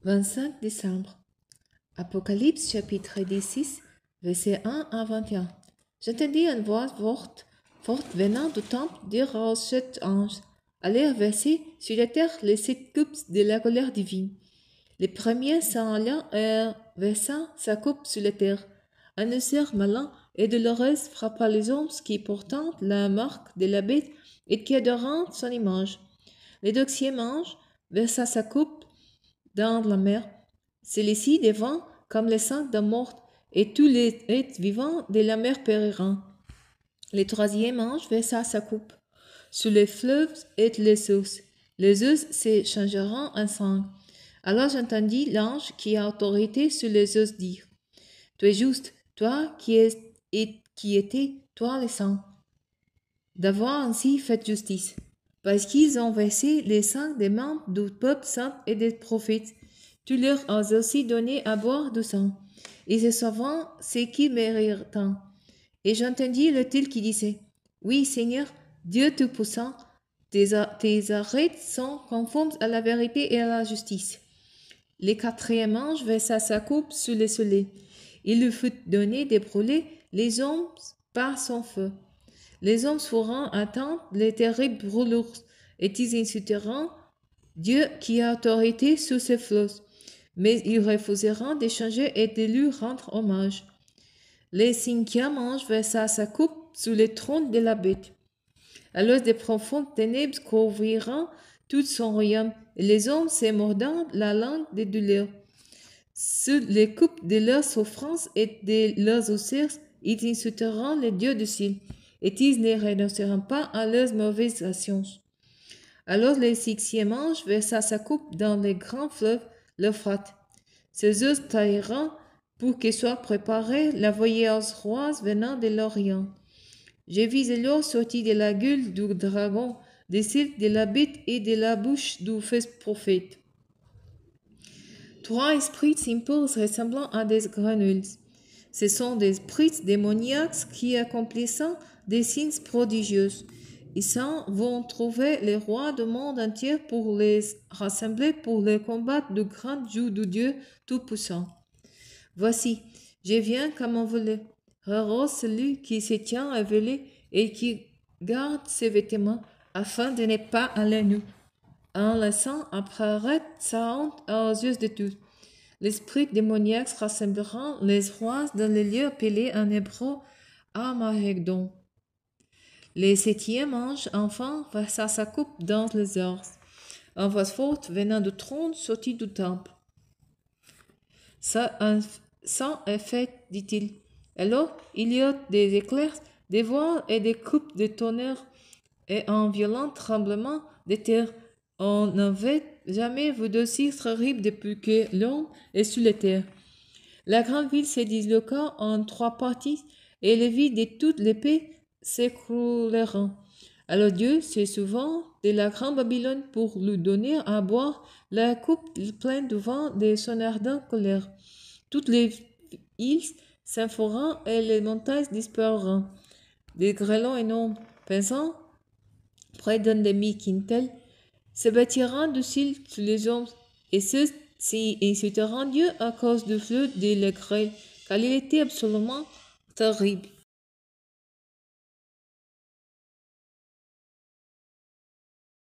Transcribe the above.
25 décembre. Apocalypse chapitre 16, versets 1 à 21. J'entendis une voix forte venant du temple dire aux 7 anges: allez verser sur la terre les 7 coupes de la colère divine. Le premier s'en alla et versa sa coupe sur la terre. Un éclair malin et douloureux frappa les hommes qui portant la marque de la bête et qui adorant son image. Le deuxième ange versa sa coupe dans la mer. Celui-ci devint comme le sang d'un mort, et tous les êtres vivants de la mer périront. Le troisième ange versa sa coupe sur les fleuves et les sources. Les eaux se changeront en sang. Alors j'entendis l'ange qui a autorité sur les eaux dire: tu es juste, toi qui étais, toi le sang, d'avoir ainsi fait justice, parce qu'ils ont versé les sang des membres du peuple saint et des prophètes. Tu leur as aussi donné à boire du sang, et se sauvant ce qu'ils méritent. Et j'entendis le tel qui disait: oui, Seigneur, Dieu Tout-Puissant, tes arrêts sont conformes à la vérité et à la justice. Le quatrième ange versa sa coupe sur le soleil. Il lui fut donné de brûler les hommes par son feu. Les hommes feront attendre les terribles brûlures, et ils insulteront Dieu qui a autorité sur ces flots, mais ils refuseront d'échanger et de lui rendre hommage. Le cinquième ange versa sa coupe sous le trône de la bête. Alors de profondes ténèbres couvriront tout son royaume, et les hommes se mordant la langue de douleur. Sous les coupes de leurs souffrances et de leurs ulcères, ils insulteront le Dieu du ciel, et ils ne renonceront pas à leurs mauvaises actions. Alors le sixième ange versa sa coupe dans le grand fleuve, l'Euphrate. Ses eaux tailleront pour que soit préparée la voyageuse rose venant de l'Orient. J'ai vu alors sortir de la gueule du dragon, des cils de la bête et de la bouche du faux prophète 3 esprits simples ressemblant à des grenouilles. Ce sont des esprits démoniaques qui accomplissent des signes prodigieux. Ils s'en vont trouver les rois du monde entier pour les rassembler pour le combat du grand jour du Dieu Tout-Puissant. Voici, je viens comme on voulait. Heureux celui qui se tient à veiller et qui garde ses vêtements afin de ne pas aller nu, en laissant apparaître sa honte aux yeux de tous. L'esprit démoniaque rassemblera les rois dans le lieu appelé en hébreu Armageddon. Le septième ange, enfin, versa sa coupe dans les ors. Une voix forte venant du trône sortit du temple. Sans effet, dit-il. Alors, il y a des éclairs, des voix et des coupes de tonnerre et un violent tremblement de terre. On n'avait jamais vu d'aussi terrible depuis que l'homme est sur la terre. La grande ville se disloqua en 3 parties, et les villes de toutes les pays s'écroulèrent. Alors Dieu se souvint de la grande Babylone pour lui donner à boire la coupe pleine du vent de son ardente colère. Toutes les îles s'enfuiront et les montagnes disparuront. Des grêlons énormes, pesant près d'un demi-quintal, se bâtiront du ciel sur les hommes, et ceux-ci insulteront Dieu à cause du flot de la grêle, car il était absolument terrible.